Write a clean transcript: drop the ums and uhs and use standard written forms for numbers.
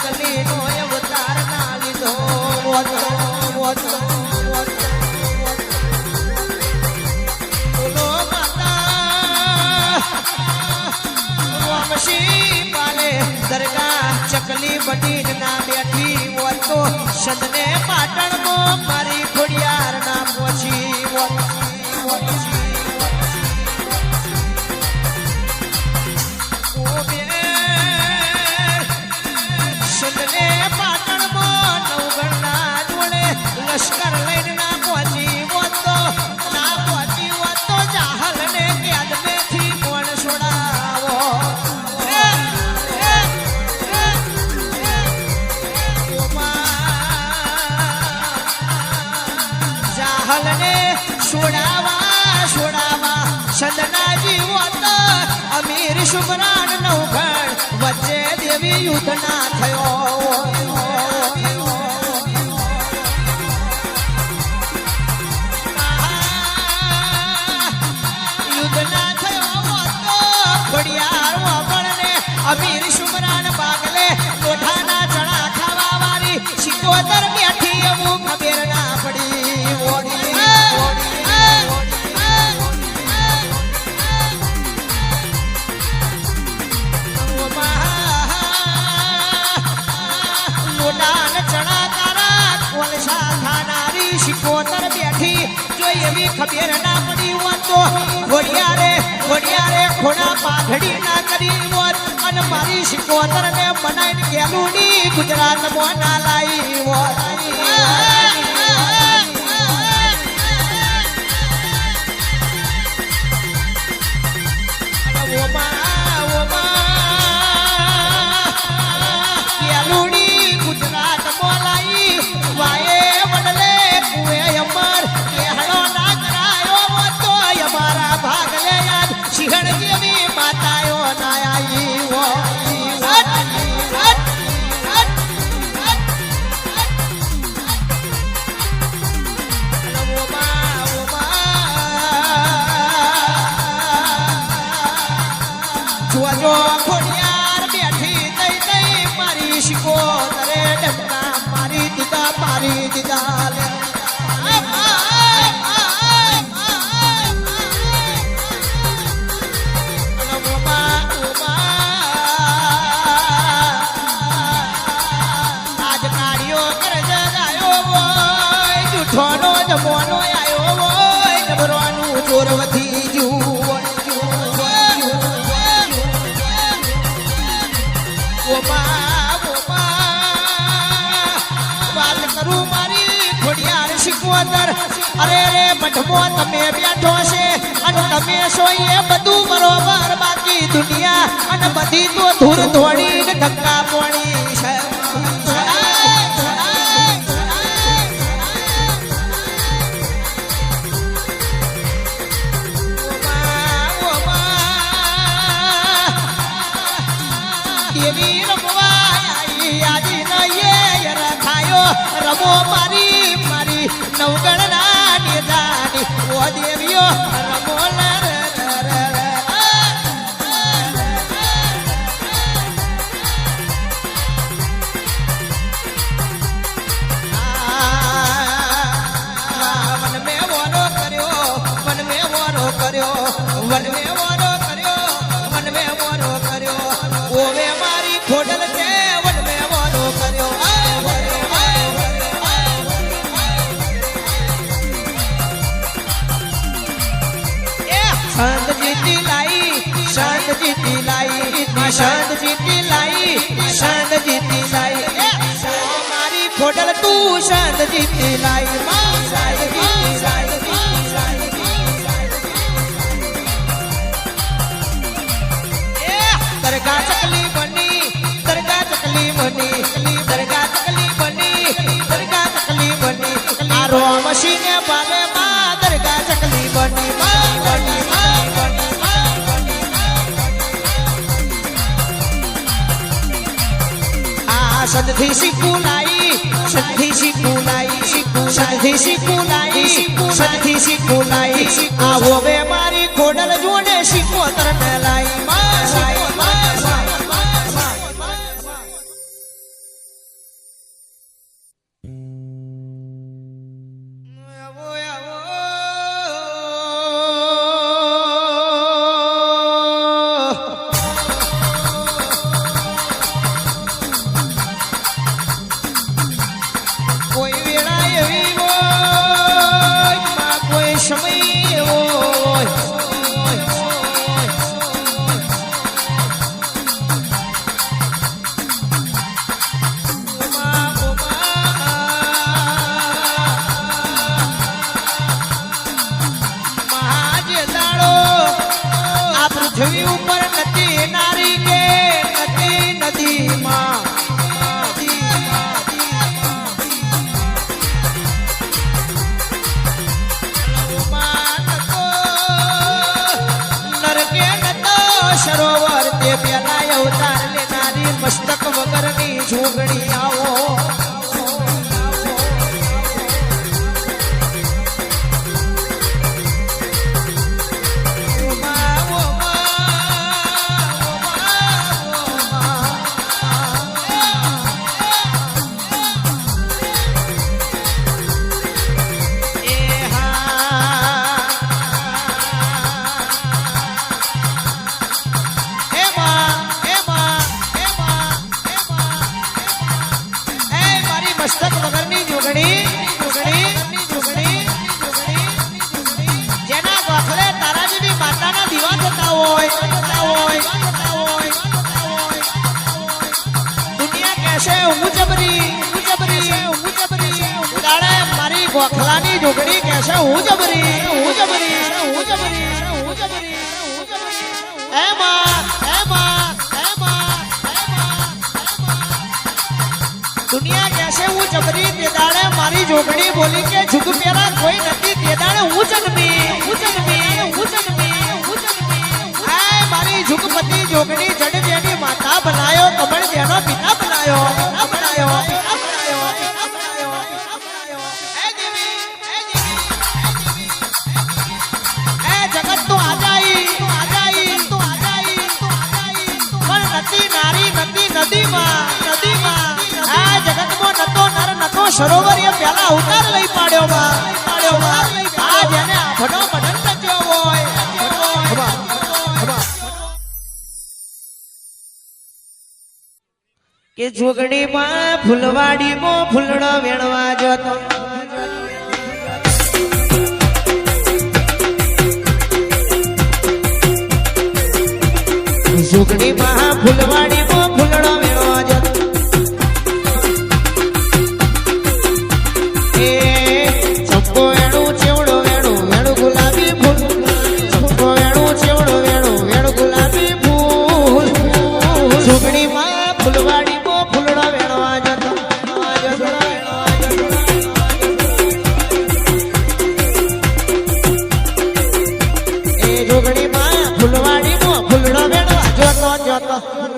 ચકલી નો અવતાર ના લીધો બોલો માતા રામશી પાલે દરગાહ ચકલી બની ના બેઠી હોત તો સદને પાટણમાં મારી ખોડિયાર ના પહોંચી સદને પાટણમાં નવગણના જોડે લશ્કર લઈને ના પહોંચી હોત તો જાહલ ને કેદમેથી કોણ છોડાવો જાહલને છોડાવા સદનાજી હોત અમીર શુભરાન નવગણ વચ્ચે દેવી યુદ્ધ ના થયો અમીર શુમરાન બાગલે લોઠાના ચણા ખાવા વાળી શિકોતર બેઠી અમુક ખબર ના પડી લોટાન ચણા તારા કોલસા ખાનારી શિકોતર બેઠી જો એવી ખબર ના પડી હોત તો ઘોડિયારે ખોડા પાઘડી ના કરી હોત અને મારી શિકોતર ને બનાવીને ગેલુડી ગુજરાતમાં ના લાવી હોત ગેલુડી ગુજરાતમાં લાવી વાયે બદલે કુએ અમર કેહળો ના કરાયો હોત તો અમારા ભાગલે યાદ સિંહણ જેવી માતાઓ ના આવી જોજો ખોડિયાર બેઠી તઈ મારી શિકોતરે ડમકા મારી દીધા લે આજ કાઢ્યો કરજ ગાયો હોય જૂઠોનો જમવાનો આવ્યો હોય જબરોનું જોર વધી જુઓ વાત કરું મારી ખોડિયાર શિકોતર અરે રે મઠમો તમે બેઠો છે અને તમે છો એ બધું બરોબર બાકી દુનિયા અને બધી તો ધૂળ ધોળી ને ધક્કા પોણી છે દેવી રમો મારી નવગણ ના નિદાની ઓ દેવીઓ રમો ઓવે મારી ખોડલ છે વન મેં વારો કર્યો શાંત જીતી લાઈ મારી ખોડલ તું શાંત જીતી લાઈ દરગાહ ચકલી બની આ રોમશી ને પાલે માં દરગાહ ચકલી બની સદથી શીખું લાઈ આ હોવે મારી ખોડલ જોડે શિકોતર ને લાઈ નથી નારી કે નથી નદીમાં સરોવર તે પેલા અવતાર લેનારી મસ્તક વગરની જોગણી આવો મસ્તક વગરની જોગણી જેના ગોખલે તારા જેવી માતાના દીવા જતા હોય દુનિયા કહેશે હું જબરી દાડે મારી ગોખલાની જોગણી કહેશે હું જબરી દુનિયા કહેશે હું જબરી તે દાડે મારી જોગણી બોલી કે જુગ પેલા કોઈ નથી તે દાડે હું જન્મી આય મારી જુગપતિ જોગણી જડબેની માતા બનાયો કમળ જેનો પિતા બનાયો એ જગત તું આજાઈ પણ નથી નારી નથી નદીમાં આ જગતમાં નતો નર નતો સરોવર એ પેલા અવતાર લઈ પાડ્યો આ જેને આભડો બદન રચ્યો હોય કે જોગણીમાં ફૂલવાડીમાં ફૂલડો વેણવા જતો જોગણીમાં ફૂલવાડીમાં ફૂલડો વેણવા જતો જોગણીમાં ફૂલવાડીમાં ફૂલડો વેણવા જતો